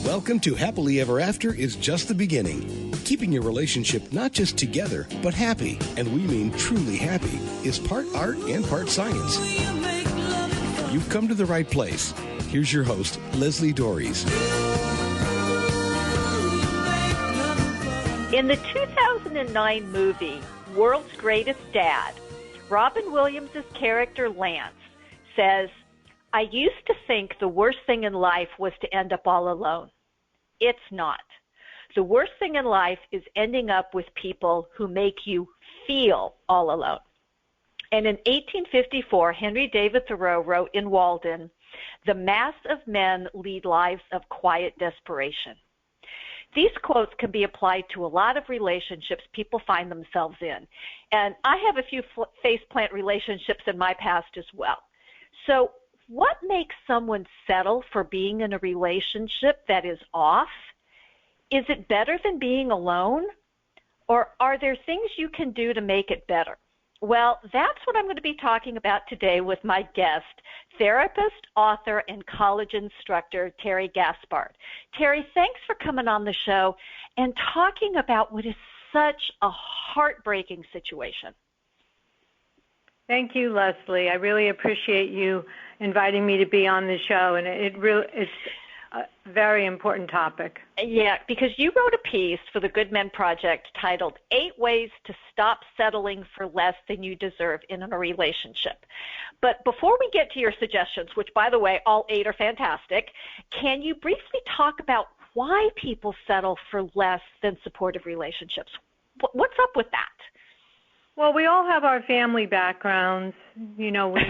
Welcome to Happily Ever After is just the beginning. Keeping your relationship not just together, but happy, and we mean truly happy, is part art and part science. You've come to the right place. Here's your host, Leslie Dories. In the 2009 movie, World's Greatest Dad, Robin Williams' character Lance says, "I used to think the worst thing in life was to end up all alone. It's not. The worst thing in life is ending up with people who make you feel all alone." And in 1854, Henry David Thoreau wrote in Walden, "The mass of men lead lives of quiet desperation." These quotes can be applied to a lot of relationships people find themselves in. And I have a few faceplant relationships in my past as well. So what makes someone settle for being in a relationship that is off? Is it better than being alone? Or are there things you can do to make it better? Well, that's what I'm going to be talking about today with my guest, therapist, author, and college instructor, Terry Gaspard. Terry, thanks for coming on the show and talking about what is such a heartbreaking situation. Thank you, Leslie. I really appreciate you inviting me to be on the show, and it's a very important topic. Yeah, because you wrote a piece for the Good Men Project titled 8 Ways to Stop Settling for Less Than You Deserve in a Relationship. But before we get to your suggestions, which, by the way, all 8 are fantastic, can you briefly talk about why people settle for less than supportive relationships? What's up with that? Well, we all have our family backgrounds. You know, we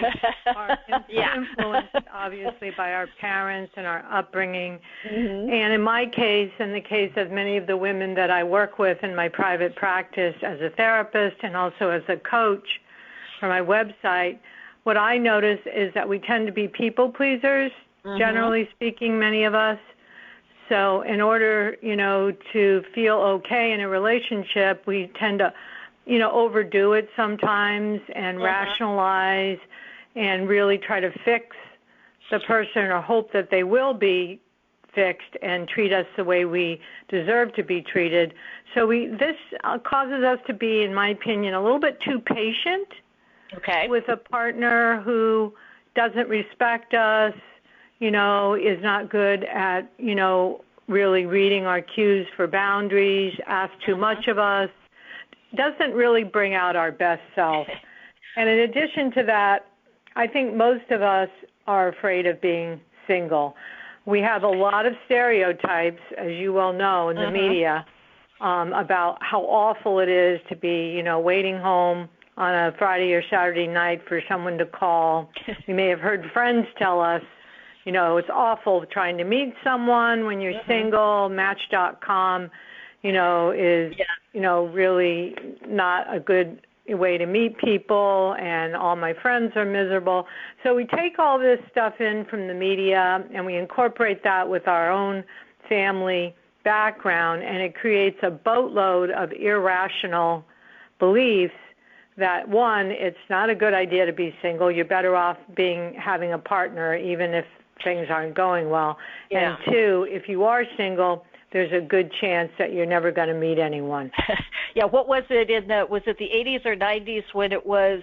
are influenced, obviously, by our parents and our upbringing. Mm-hmm. And in my case, in the case of many of the women that I work with in my private practice as a therapist and also as a coach for my website, what I notice is that we tend to be people pleasers, generally speaking, many of us. So in order, to feel okay in a relationship, we tend to overdo it sometimes and rationalize and really try to fix the person or hope that they will be fixed and treat us the way we deserve to be treated. So this causes us to be, in my opinion, a little bit too patient with a partner who doesn't respect us, is not good at, really reading our cues for boundaries, asks too much of us, doesn't really bring out our best self. And in addition to that, I think most of us are afraid of being single. We have a lot of stereotypes, as you well know, in the media about how awful it is to be, waiting home on a Friday or Saturday night for someone to call. We may have heard friends tell us, it's awful trying to meet someone when you're single. Match.com is, really not a good way to meet people, and all my friends are miserable. So we take all this stuff in from the media, and we incorporate that with our own family background, and it creates a boatload of irrational beliefs that, one, it's not a good idea to be single. You're better off having a partner, even if things aren't going well. Yeah. And two, if you are single, there's a good chance that you're never going to meet anyone. Yeah, what was it was it the 80s or 90s when it was,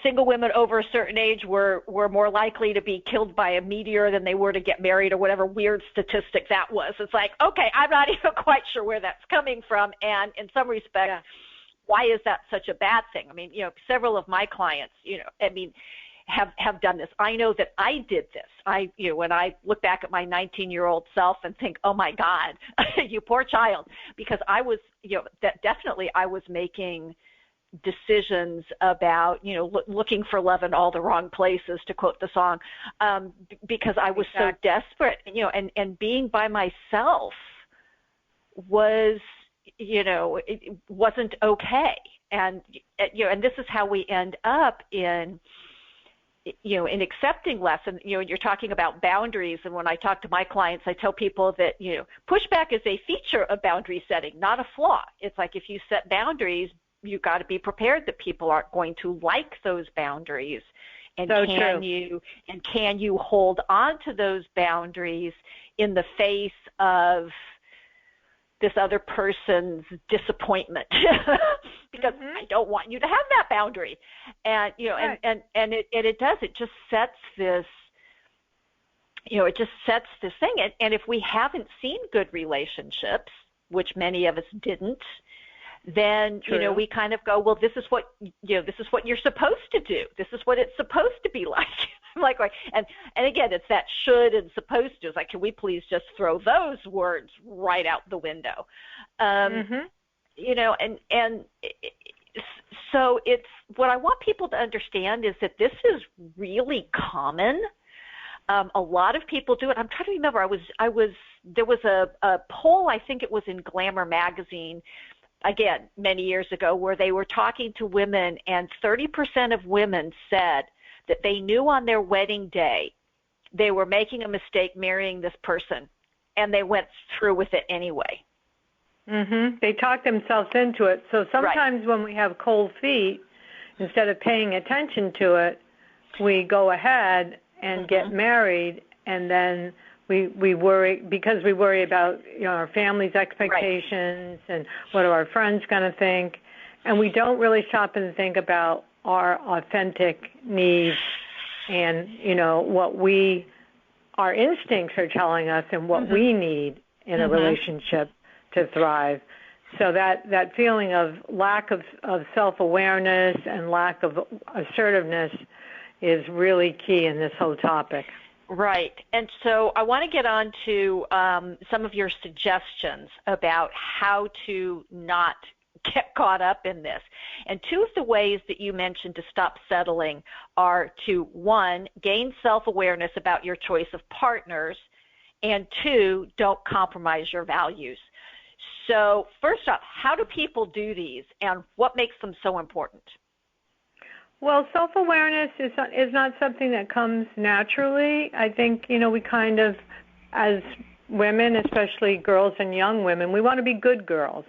single women over a certain age were more likely to be killed by a meteor than they were to get married, or whatever weird statistic that was. It's like, okay, I'm not even quite sure where that's coming from, and in some respects, why is that such a bad thing? I mean, several of my clients, have done this. I know that I did this. When I look back at my 19-year-old self and think, oh my God, you poor child, because I was, that definitely I was making decisions about, looking for love in all the wrong places, to quote the song, because I was so desperate, and being by myself was, it wasn't okay. And, and this is how we end up in accepting less. And, you're talking about boundaries. And when I talk to my clients, I tell people that, pushback is a feature of boundary setting, not a flaw. It's like, if you set boundaries, you've got to be prepared that people aren't going to like those boundaries. And so can true. you hold on to those boundaries in the face of this other person's disappointment? Because I don't want you to have that boundary. And right. and it does, it just sets this, it just sets this thing. And if we haven't seen good relationships, which many of us didn't, then True. We kind of go, well, this is what you're supposed to do. This is what it's supposed to be like. like, and again, it's that should and supposed to. It's like, can we please just throw those words right out the window? So it's what I want people to understand is that this is really common. A lot of people do it. I'm trying to remember. There was a poll, I think it was in Glamour magazine, again, many years ago, where they were talking to women, and 30% of women said that they knew on their wedding day they were making a mistake marrying this person, and they went through with it anyway. They talk themselves into it. So sometimes when we have cold feet, instead of paying attention to it, we go ahead and get married, and then we worry because we worry about our family's expectations and what are our friends going to think, and we don't really stop and think about our authentic needs and what our instincts are telling us and what we need in a relationship to thrive. So that feeling of lack of self-awareness and lack of assertiveness is really key in this whole topic. Right. And so I want to get on to some of your suggestions about how to not get caught up in this. And two of the ways that you mentioned to stop settling are to, one, gain self-awareness about your choice of partners, and two, don't compromise your values. So first off, how do people do these, and what makes them so important? Well, self-awareness is not something that comes naturally. I think, we kind of, as women, especially girls and young women, we want to be good girls.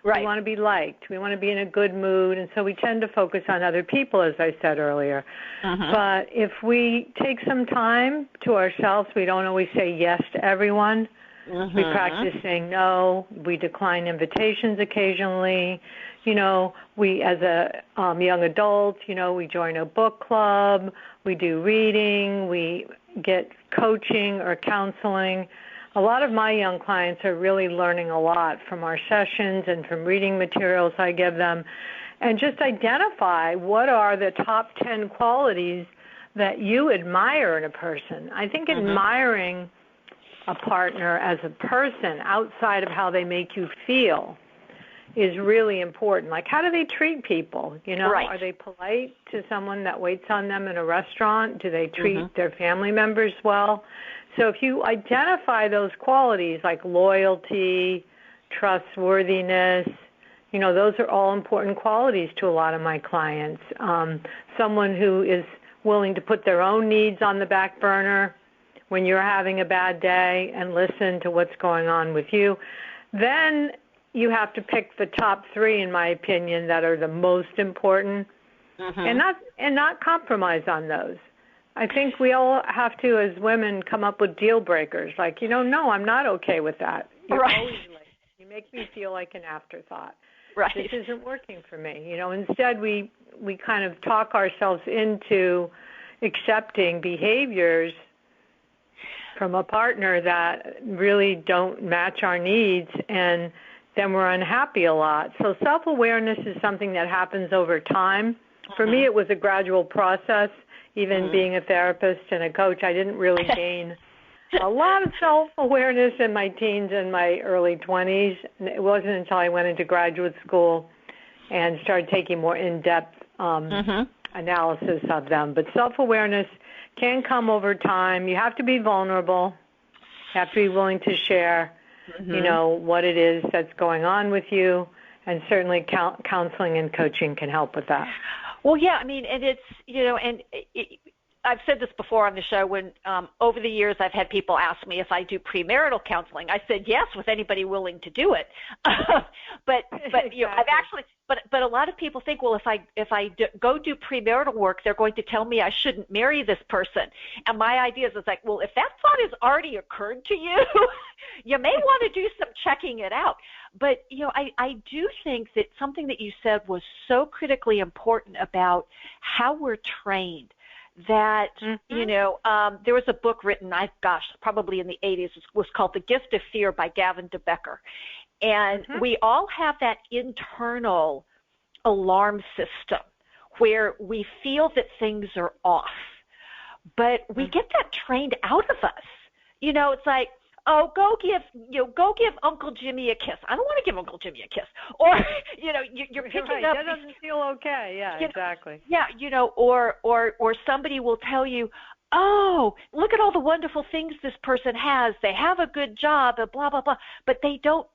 Right. We want to be liked. We want to be in a good mood, and so we tend to focus on other people, as I said earlier. But if we take some time to ourselves, we don't always say yes to everyone. We practice saying no. We decline invitations occasionally. We, as a young adult, we join a book club. We do reading. We get coaching or counseling. A lot of my young clients are really learning a lot from our sessions and from reading materials I give them, and just identify what are the top 10 qualities that you admire in a person. I think admiring a partner as a person outside of how they make you feel is really important. Like, how do they treat people? Are they polite to someone that waits on them in a restaurant? Do they treat their family members well? So if you identify those qualities like loyalty, trustworthiness, those are all important qualities to a lot of my clients. Someone who is willing to put their own needs on the back burner when you're having a bad day and listen to what's going on with you. Then you have to pick the top 3, in my opinion, that are the most important, and not compromise on those. I think we all have to, as women, come up with deal breakers. Like, no, I'm not okay with that. You're always late. You make me feel like an afterthought. Right. This isn't working for me. Instead we kind of talk ourselves into accepting behaviors from a partner that really don't match our needs, and then we're unhappy a lot. So self-awareness is something that happens over time. For me, it was a gradual process. Even being a therapist and a coach, I didn't really gain a lot of self-awareness in my teens and my early 20s. It wasn't until I went into graduate school and started taking more in-depth analysis of them. But self-awareness can come over time. You have to be vulnerable. You have to be willing to share, what it is that's going on with you, and certainly counseling and coaching can help with that. Well, yeah, I mean, and it's, I've said this before on the show when over the years I've had people ask me if I do premarital counseling. I said yes with anybody willing to do it. but exactly. you know, I've actually but a lot of people think, well, if I go do premarital work, they're going to tell me I shouldn't marry this person. And my idea is like, well, if that thought has already occurred to you, you may want to do some checking it out. But you know, I do think that something that you said was so critically important about how we're trained. That, you know, there was a book written, probably in the 80s, it was called The Gift of Fear by Gavin de Becker. And we all have that internal alarm system where we feel that things are off. But we get that trained out of us. You know, it's like, oh, go give Uncle Jimmy a kiss. I don't want to give Uncle Jimmy a kiss. Or, you know, you're picking right. up. That doesn't feel okay. Yeah, exactly. Yeah, you know, or somebody will tell you, oh, look at all the wonderful things this person has. They have a good job, blah, blah, blah. But they don't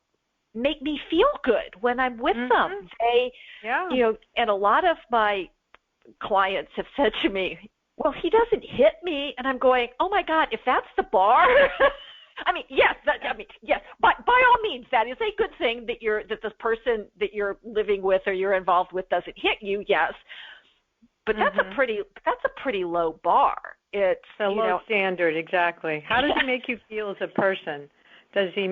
make me feel good when I'm with them. They, you know, and a lot of my clients have said to me, well, he doesn't hit me. And I'm going, oh, my God, if that's the bar. I mean, yes. By all means, that is a good thing that the person that you're living with or you're involved with doesn't hit you. Yes, but that's a pretty low bar. It's a low standard, exactly. How does he make you feel as a person? Is he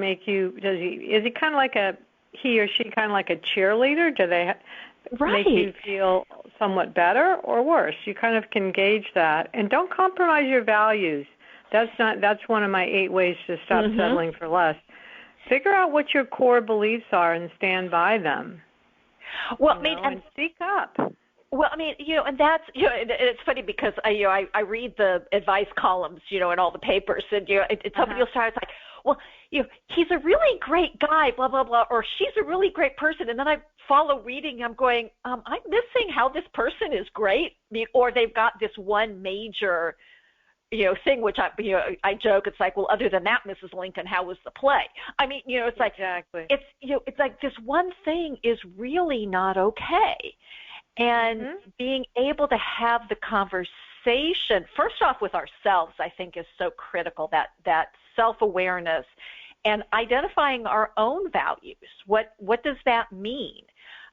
kind of like he or she kind of like a cheerleader? Do they make you feel somewhat better or worse? You kind of can gauge that, and don't compromise your values. That's one of my 8 ways to stop settling for less. Figure out what your core beliefs are and stand by them. Well, and speak up. Well, I mean, you know, and that's, you know, it's funny because I read the advice columns, you know, in all the papers, and you know, somebody will start, it's like, well, you know, he's a really great guy, blah blah blah, or she's a really great person, and then I follow reading, I'm going, I'm missing how this person is great, or they've got this one major, you know, thing, which I joke, it's like, well, other than that, Mrs. Lincoln, how was the play? I mean, you know, it's like, exactly. It's, you know, it's like this one thing is really not okay. And being able to have the conversation, first off with ourselves, I think is so critical, that self-awareness and identifying our own values. What does that mean?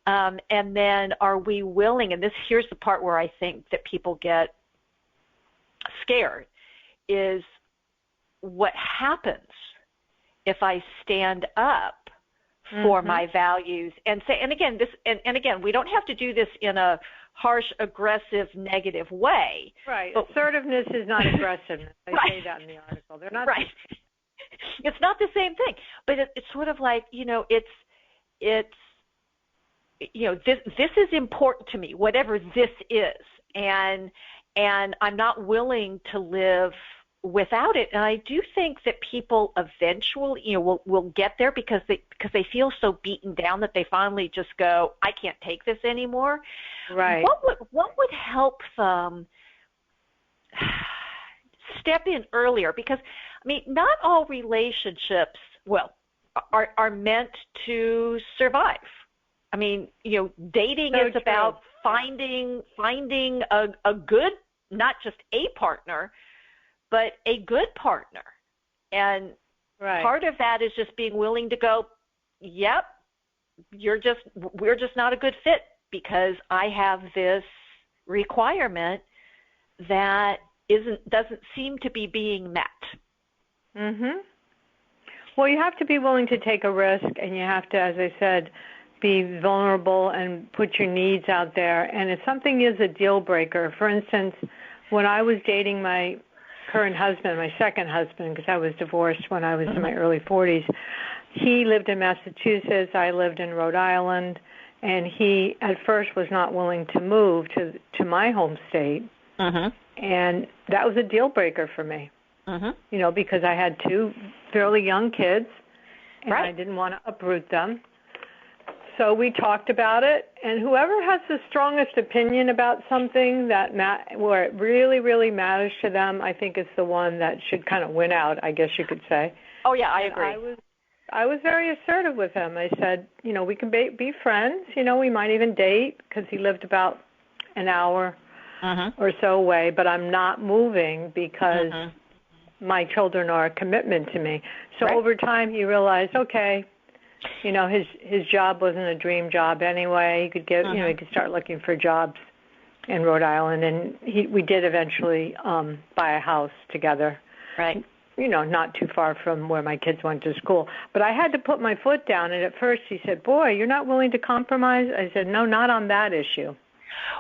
And then are we willing, and here's the part where I think that people get scared, is what happens if I stand up for my values and say, and again, we don't have to do this in a harsh, aggressive, negative way. Right. But assertiveness is not aggressiveness. I say that in the article. They're not. Right. It's not the same thing, but it's sort of like, you know, it's you know, this is important to me, whatever this is, and I'm not willing to live without it. And I do think that people eventually, you know, will get there because they feel so beaten down that they finally just go, I can't take this anymore. Right. What would help them step in earlier? Because I mean, not all relationships, are meant to survive. I mean, you know, dating is about finding a good, not just a partner, but a good partner. And part of that is just being willing to go, yep, we're just not a good fit because I have this requirement that doesn't seem to be being met. Well, you have to be willing to take a risk, and you have to, as I said, be vulnerable and put your needs out there. And if something is a deal breaker, for instance, when I was dating my current husband, my second husband, because I was divorced when I was in my early 40s, he lived in Massachusetts, I lived in Rhode Island, and he at first was not willing to move to my home state. And that was a deal breaker for me, you know, because I had 2 fairly young kids, and I didn't want to uproot them. So we talked about it, and whoever has the strongest opinion about something where it really, really matters to them, I think is the one that should kind of win out, I guess you could say. Oh, yeah, I agree. I was very assertive with him. I said, you know, we can be friends. You know, we might even date, because he lived about an hour or so away, but I'm not moving because my children are a commitment to me. So over time he realized, okay, you know, his job wasn't a dream job anyway. He could get, you know, he could start looking for jobs in Rhode Island, and we did eventually buy a house together. Right. You know, not too far from where my kids went to school. But I had to put my foot down, and at first he said, "Boy, you're not willing to compromise?" I said, "No, not on that issue."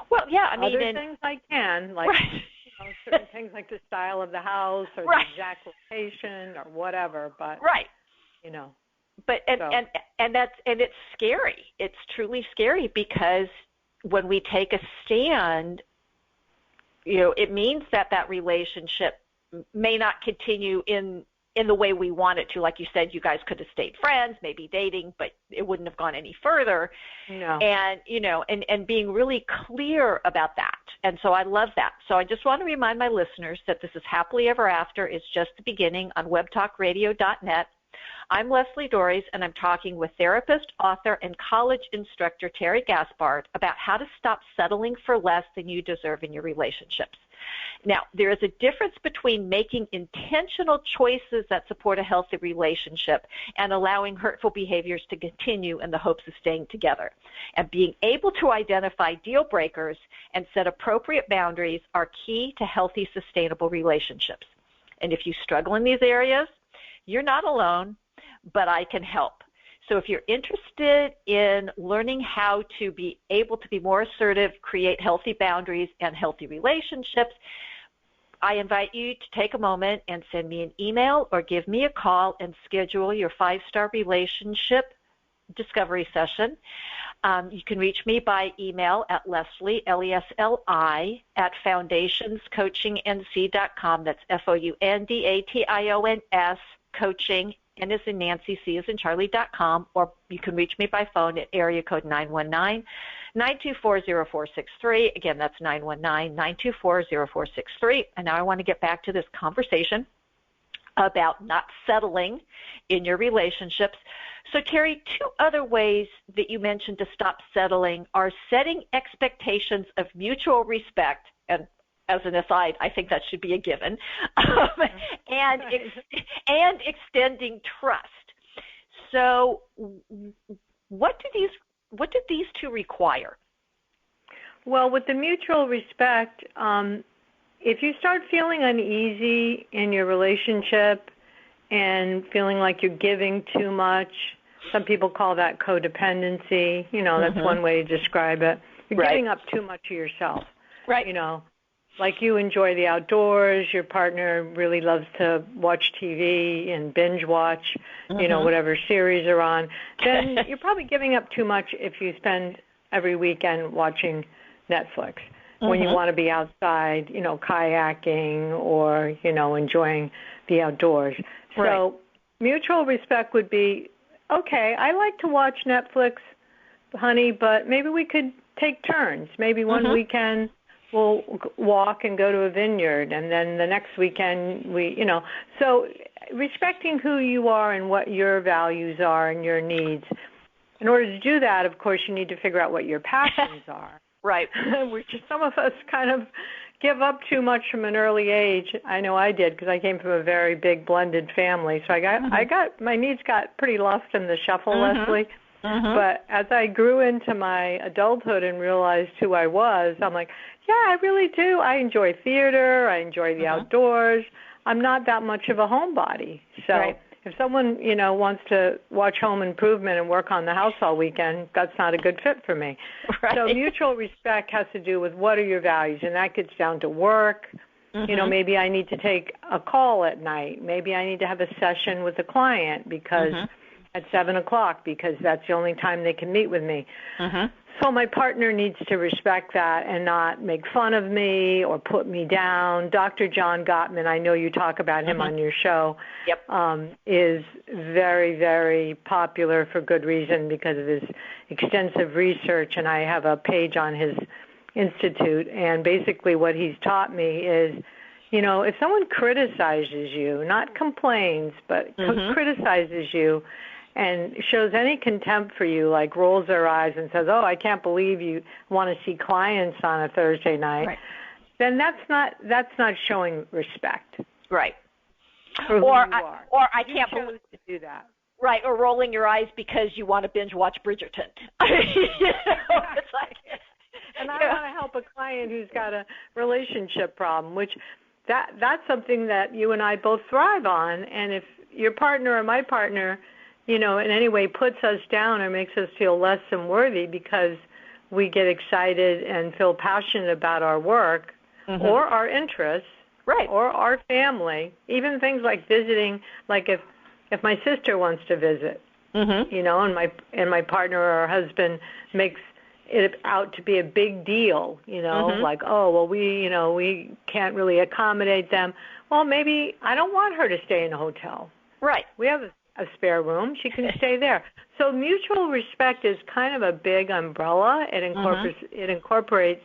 Well, yeah, I mean, other things I can, like you know, certain things like the style of the house or the exact location or whatever, but you know. But and it's scary. It's truly scary because when we take a stand, you know, it means that relationship may not continue in the way we want it to. Like you said, you guys could have stayed friends, maybe dating, but it wouldn't have gone any further. No. And, you know, and being really clear about that. And so I love that. So I just want to remind my listeners that this is Happily Ever After. It's just the beginning on webtalkradio.net. I'm Leslie Dories, and I'm talking with therapist, author, and college instructor Terry Gaspard about how to stop settling for less than you deserve in your relationships. Now, there is a difference between making intentional choices that support a healthy relationship and allowing hurtful behaviors to continue in the hopes of staying together. And being able to identify deal breakers and set appropriate boundaries are key to healthy, sustainable relationships. And if you struggle in these areas, you're not alone, but I can help. So if you're interested in learning how to be able to be more assertive, create healthy boundaries and healthy relationships, I invite you to take a moment and send me an email or give me a call and schedule your 5-star relationship discovery session. You can reach me by email at Leslie, Lesli, at foundationscoachingnc.com. That's FOUNDATIONS, coaching, N as in Nancy, C as in Charlie.com, or you can reach me by phone at area code 919-924-0463. Again, that's 919-924-0463. And now I want to get back to this conversation about not settling in your relationships. So, Terry, 2 other ways that you mentioned to stop settling are setting expectations of mutual respect, and as an aside, I think that should be a given, and extending trust. So, what do these 2 require? Well, with the mutual respect, if you start feeling uneasy in your relationship and feeling like you're giving too much, some people call that codependency. You know, that's one way to describe it. You're giving up too much of yourself. Right. You know, like you enjoy the outdoors, your partner really loves to watch TV and binge watch, you know, whatever series are on, then you're probably giving up too much if you spend every weekend watching Netflix when you want to be outside, you know, kayaking or, you know, enjoying the outdoors. So mutual respect would be, okay, I like to watch Netflix, honey, but maybe we could take turns. Maybe one weekend we'll walk and go to a vineyard, and then the next weekend we, you know. So respecting who you are and what your values are and your needs. In order to do that, of course, you need to figure out what your passions are. Right. Which some of us kind of give up too much from an early age. I know I did because I came from a very big blended family. So I got my needs got pretty lost in the shuffle, Leslie. But as I grew into my adulthood and realized who I was, I'm like, yeah, I really do. I enjoy theater. I enjoy the outdoors. I'm not that much of a homebody. So if someone, you know, wants to watch Home Improvement and work on the house all weekend, that's not a good fit for me. So mutual respect has to do with what are your values, and that gets down to work. You know, maybe I need to take a call at night. Maybe I need to have a session with a client because at 7 o'clock because that's the only time they can meet with me. So my partner needs to respect that and not make fun of me or put me down. Dr. John Gottman, I know you talk about him on your show, is very, very popular for good reason because of his extensive research, and I have a page on his institute. And basically what he's taught me is, you know, if someone criticizes you, not complains, but criticizes you, and shows any contempt for you, like rolls their eyes and says, oh, I can't believe you want to see clients on a Thursday night, then that's not showing respect. Right. For who you are. Or I can't believe to do that. Right, or rolling your eyes because you want to binge watch Bridgerton. It's like, and I want to help a client who's got a relationship problem, which that's something that you and I both thrive on. And if your partner or my partner, in any way puts us down or makes us feel less than worthy because we get excited and feel passionate about our work or our interests, right, or our family, even things like visiting, like if my sister wants to visit, and my partner or husband makes it out to be a big deal, like, oh, well, we can't really accommodate them. Well, maybe I don't want her to stay in a hotel. Right. We have a spare room. She can stay there. So mutual respect is kind of a big umbrella. It incorporates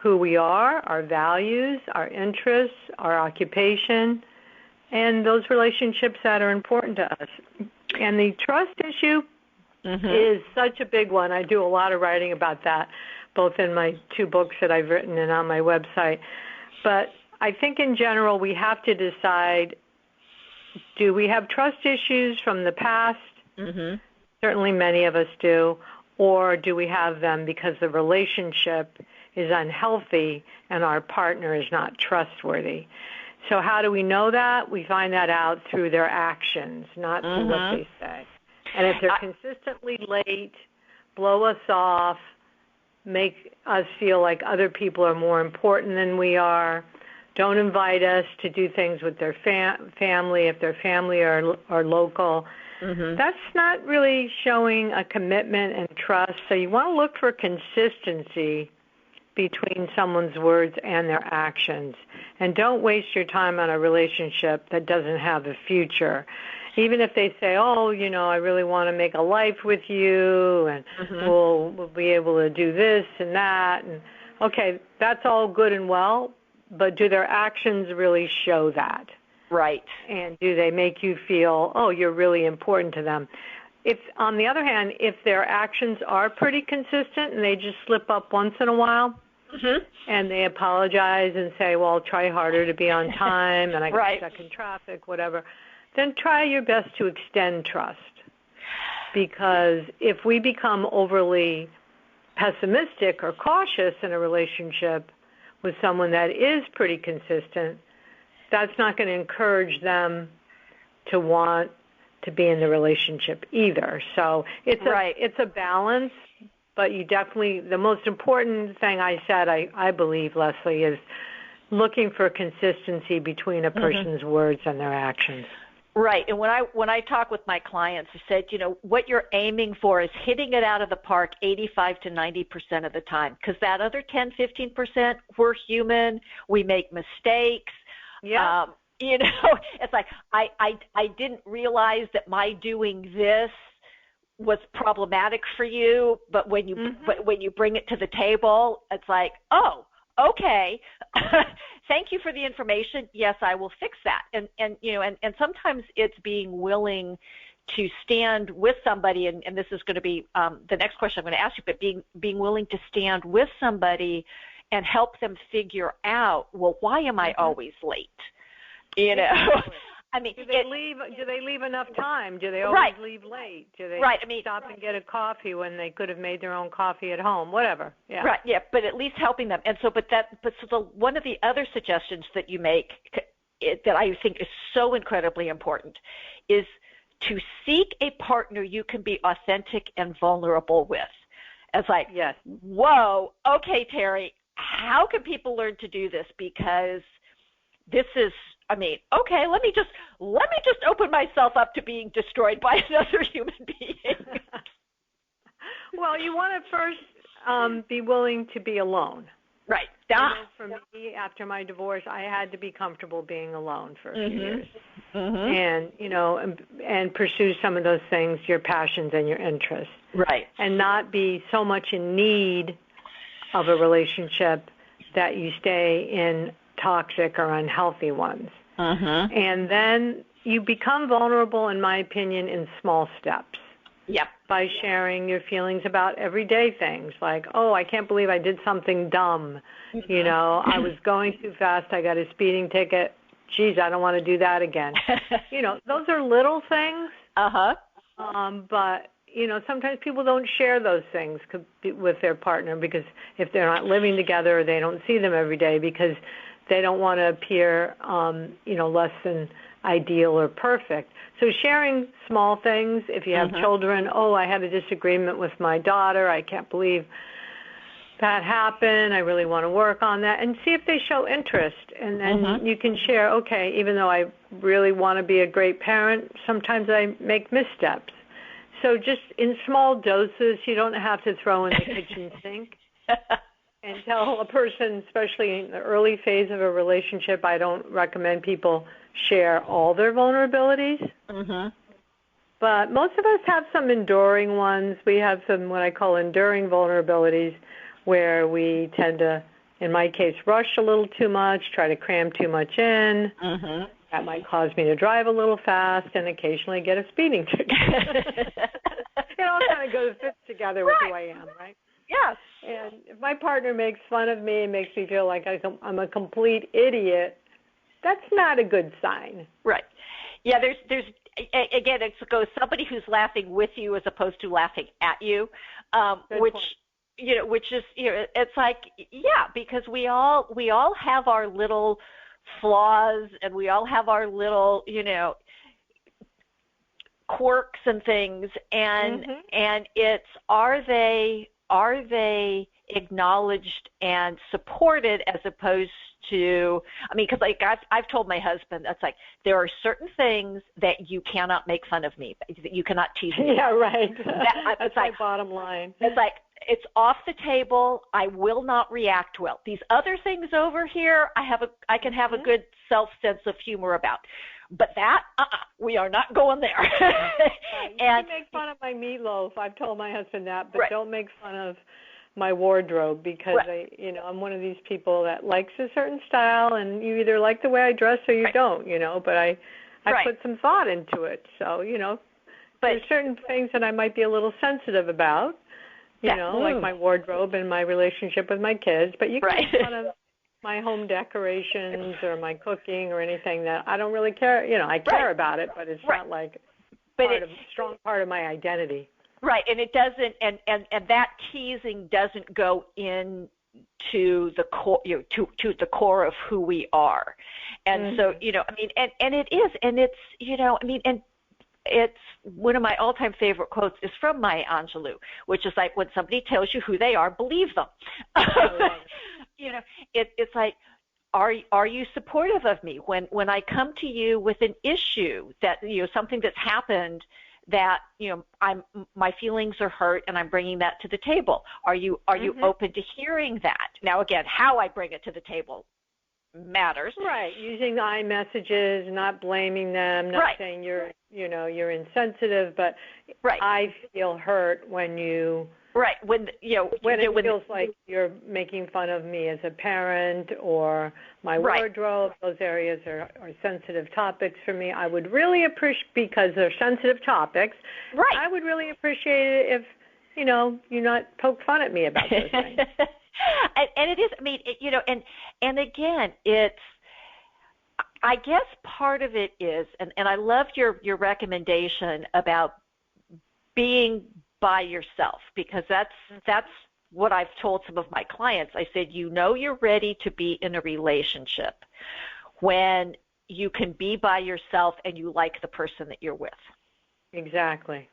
who we are, our values, our interests, our occupation, and those relationships that are important to us. And the trust issue is such a big one. I do a lot of writing about that, both in my 2 books that I've written and on my website. But I think in general we have to decide, do we have trust issues from the past? Certainly many of us do. Or do we have them because the relationship is unhealthy and our partner is not trustworthy? So how do we know that? We find that out through their actions, not through what they say. And if they're consistently late, blow us off, make us feel like other people are more important than we are, don't invite us to do things with their family, if their family are local, that's not really showing a commitment and trust. So you want to look for consistency between someone's words and their actions. And don't waste your time on a relationship that doesn't have a future. Even if they say, oh, I really want to make a life with you, and we'll be able to do this and that. And okay, that's all good and well, but do their actions really show that? Right. And do they make you feel, oh, you're really important to them? If, on the other hand, if their actions are pretty consistent and they just slip up once in a while, and they apologize and say, well, I'll try harder to be on time, and I got stuck in traffic, whatever, then try your best to extend trust. Because if we become overly pessimistic or cautious in a relationship with someone that is pretty consistent, that's not going to encourage them to want to be in the relationship either. So it's a balance, but you definitely, the most important thing I said, I believe, Leslie, is looking for consistency between a person's words and their actions. Right. And when I talk with my clients, I said, what you're aiming for is hitting it out of the park 85 to 90% of the time, because that other 10, 15%, we're human, we make mistakes. Yeah. It's like I didn't realize that my doing this was problematic for you, but when you bring it to the table, it's like, oh, okay. Thank you for the information. Yes, I will fix that. And sometimes it's being willing to stand with somebody, and this is going to be the next question I'm going to ask you, but being willing to stand with somebody and help them figure out, well, why am I always late? I mean, do they leave enough time? Do they always leave late? Do they stop and get a coffee when they could have made their own coffee at home? Whatever. Yeah. Right. Yeah. But at least helping them. And so, one of the other suggestions that you make that I think is so incredibly important is to seek a partner you can be authentic and vulnerable with. It's like, whoa, okay, Terry, how can people learn to do this? Because this is, okay, let me just open myself up to being destroyed by another human being. Well, you want to first be willing to be alone. Right. For me, after my divorce, I had to be comfortable being alone for a few years, and pursue some of those things, your passions and your interests. Right. And not be so much in need of a relationship that you stay in toxic or unhealthy ones. And then you become vulnerable, in my opinion, in small steps. Yep. by sharing your feelings about everyday things like, oh, I can't believe I did something dumb. You know, I was going too fast. I got a speeding ticket. Geez, I don't want to do that again. You know, those are little things. But, you know, sometimes people don't share those things with their partner because if they're not living together, they don't see them every day because they don't want to appear, you know, less than ideal or perfect. So sharing small things, if you have children, oh, I had a disagreement with my daughter, I can't believe that happened, I really want to work on that, and see if they show interest. And then you can share, okay, even though I really want to be a great parent, sometimes I make missteps. So just in small doses, you don't have to throw in the kitchen sink. And tell a person, especially in the early phase of a relationship, I don't recommend people share all their vulnerabilities. But most of us have some enduring ones. We have some what I call enduring vulnerabilities where we tend to, in my case, rush a little too much, try to cram too much in. That might cause me to drive a little fast and occasionally get a speeding ticket. It all kind of fits together with who I am, right? Yes. And if my partner makes fun of me and makes me feel like I'm a complete idiot, that's not a good sign. Right. Yeah, there's again, it goes somebody who's laughing with you as opposed to laughing at you, which point. You know, which is, you know, it's like, yeah, because we all have our little flaws and we all have our little, you know, quirks and things, and it's are they acknowledged and supported as opposed to, I mean, because like I've told my husband, that's like, there are certain things that you cannot make fun of me, that you cannot tease me. Yeah, right. That's my bottom line. It's like, it's off the table. I will not react well. These other things over here, I can have a good sense of humor about. But that, we are not going there. You can make fun of my meatloaf. I've told my husband that, but don't make fun of my wardrobe because I'm one of these people that likes a certain style, and you either like the way I dress or you don't, you know. But I put some thought into it, so you know. But there's certain things that I might be a little sensitive about, you know, like my wardrobe and my relationship with my kids. But you can make fun of my home decorations or my cooking or anything that I don't really care. You know, I care about it, but it's not like strong part of my identity. Right, and it doesn't, and that teasing doesn't go into the core, you know, to the core of who we are, and so you know, I mean, and it is, and it's, you know, I mean, and it's one of my all-time favorite quotes is from Maya Angelou, which is like, when somebody tells you who they are, believe them. You know, it's like, are you supportive of me when I come to you with an issue that, you know, something that's happened that, you know, my feelings are hurt and I'm bringing that to the table. Are you open to hearing that? Now again, how I bring it to the table matters. Right, using the I messages, not blaming them, not saying you're insensitive, but I feel hurt when you when it feels like you're making fun of me as a parent or my wardrobe. Those areas are sensitive topics for me. I would really appreciate, because they're sensitive topics, I would really appreciate it if, you know, you not poke fun at me about those things. And it is, I mean, you know, and again, it's, I guess part of it is, and I loved your recommendation about being by yourself, because that's what I've told some of my clients. I said, you know, you're ready to be in a relationship when you can be by yourself and you like the person that you're with. Exactly.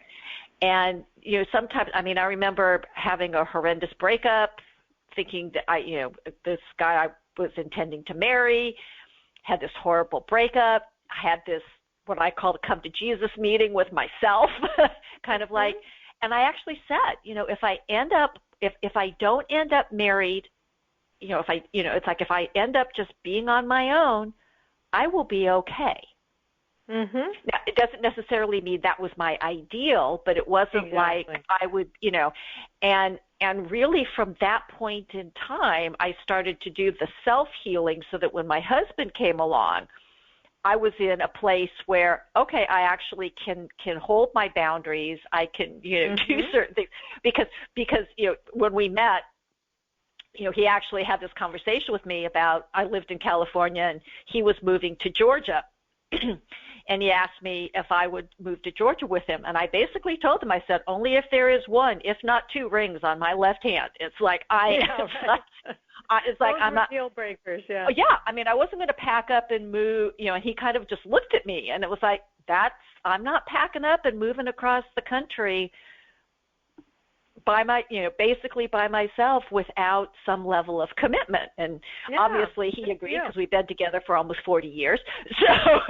And, you know, sometimes, I mean, I remember having a horrendous breakup, thinking that this guy I was intending to marry, had this horrible breakup. I had this, what I call, a come to Jesus meeting with myself, kind of like, and I actually said, you know, if I don't end up married, you know, it's like if I end up just being on my own, I will be okay. Now, it doesn't necessarily mean that was my ideal, but it wasn't like I would, you know, and really from that point in time, I started to do the self-healing so that when my husband came along, I was in a place where, okay, I actually can hold my boundaries. I can, do certain things because, when we met, he actually had this conversation with me about, I lived in California and he was moving to Georgia. And he asked me if I would move to Georgia with him. And I basically told him, I said, only if there is one, if not two rings on my left hand. It's like, I'm not deal breakers. Yeah. Yeah. I mean, I wasn't going to pack up and move, and he kind of just looked at me and it was like, I'm not packing up and moving across the country basically by myself without some level of commitment. And obviously he agreed because we've been together for almost 40 years. So,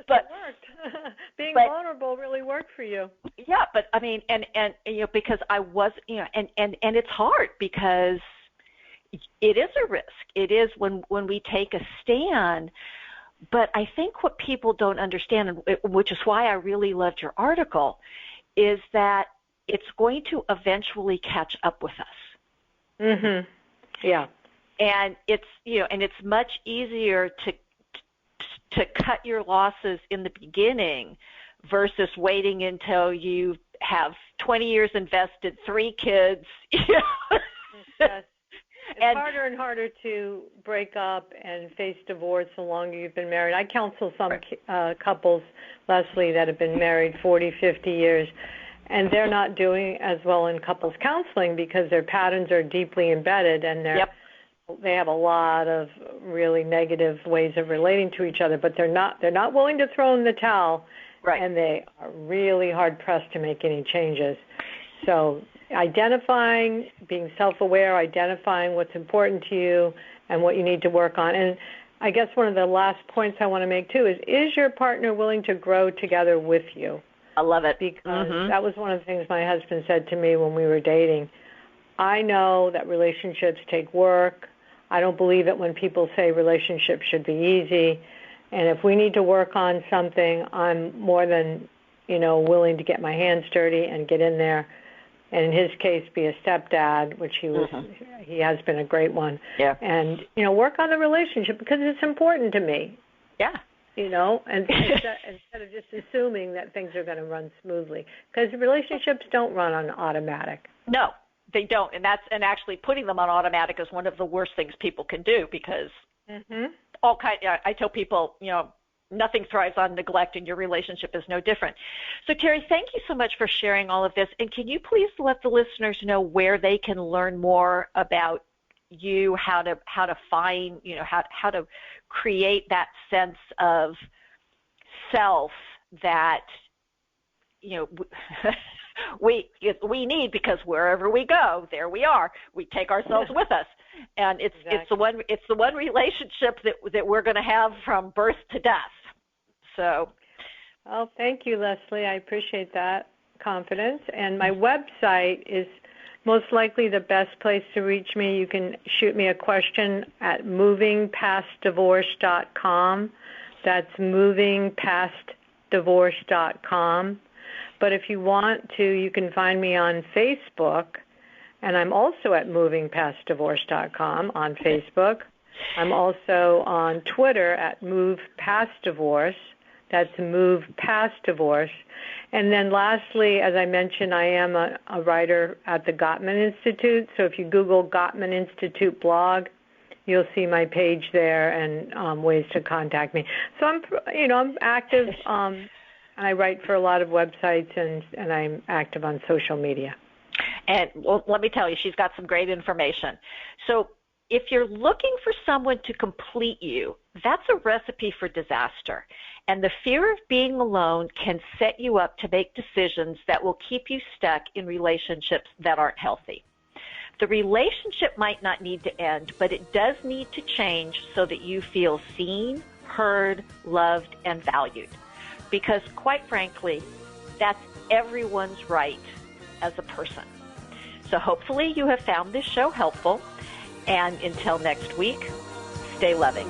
but it worked. Being vulnerable really worked for you. Yeah. But I mean, and because I was, and it's hard because it is a risk. It is when we take a stand. But I think what people don't understand, which is why I really loved your article, is that it's going to eventually catch up with us. Mhm. Yeah. And it's and it's much easier to cut your losses in the beginning versus waiting until you have 20 years invested, 3 kids. Yes. It's harder and harder to break up and face divorce the longer you've been married. I counsel some couples, Leslie, that have been married 40, 50 years, and they're not doing as well in couples counseling because their patterns are deeply embedded and they have a lot of really negative ways of relating to each other, but they're not willing to throw in the towel, and they are really hard-pressed to make any changes. So identifying, being self-aware, identifying what's important to you and what you need to work on. And I guess one of the last points I want to make, too, is your partner willing to grow together with you? I love it. Because that was one of the things my husband said to me when we were dating. I know that relationships take work. I don't believe it when people say relationships should be easy. And if we need to work on something, I'm more than, willing to get my hands dirty and get in there. And in his case, be a stepdad, which he has been a great one. Yeah. And, work on the relationship because it's important to me. Yeah. And instead of just assuming that things are going to run smoothly. Because relationships don't run on automatic. No, they don't. And actually putting them on automatic is one of the worst things people can do because I tell people, nothing thrives on neglect, and your relationship is no different. So, Terry, thank you so much for sharing all of this. And can you please let the listeners know where they can learn more about you, how to find, how to create that sense of self that, we need, because wherever we go, there we are. We take ourselves with us, and it's the one relationship that we're going to have from birth to death. So, well, thank you, Leslie. I appreciate that confidence. And my website is most likely the best place to reach me. You can shoot me a question at movingpastdivorce.com. That's movingpastdivorce.com. But if you want to, you can find me on Facebook, and I'm also at movingpastdivorce.com on Facebook. I'm also on Twitter at movepastdivorce. That's Move Past Divorce. And then lastly, as I mentioned, I am a writer at the Gottman Institute. So if you Google Gottman Institute blog, you'll see my page there and ways to contact me. So I'm active. I write for a lot of websites, and I'm active on social media. And let me tell you, she's got some great information. So if you're looking for someone to complete you, that's a recipe for disaster. And the fear of being alone can set you up to make decisions that will keep you stuck in relationships that aren't healthy. The relationship might not need to end, but it does need to change so that you feel seen, heard, loved, and valued. Because quite frankly, that's everyone's right as a person. So hopefully you have found this show helpful. And until next week, stay loving.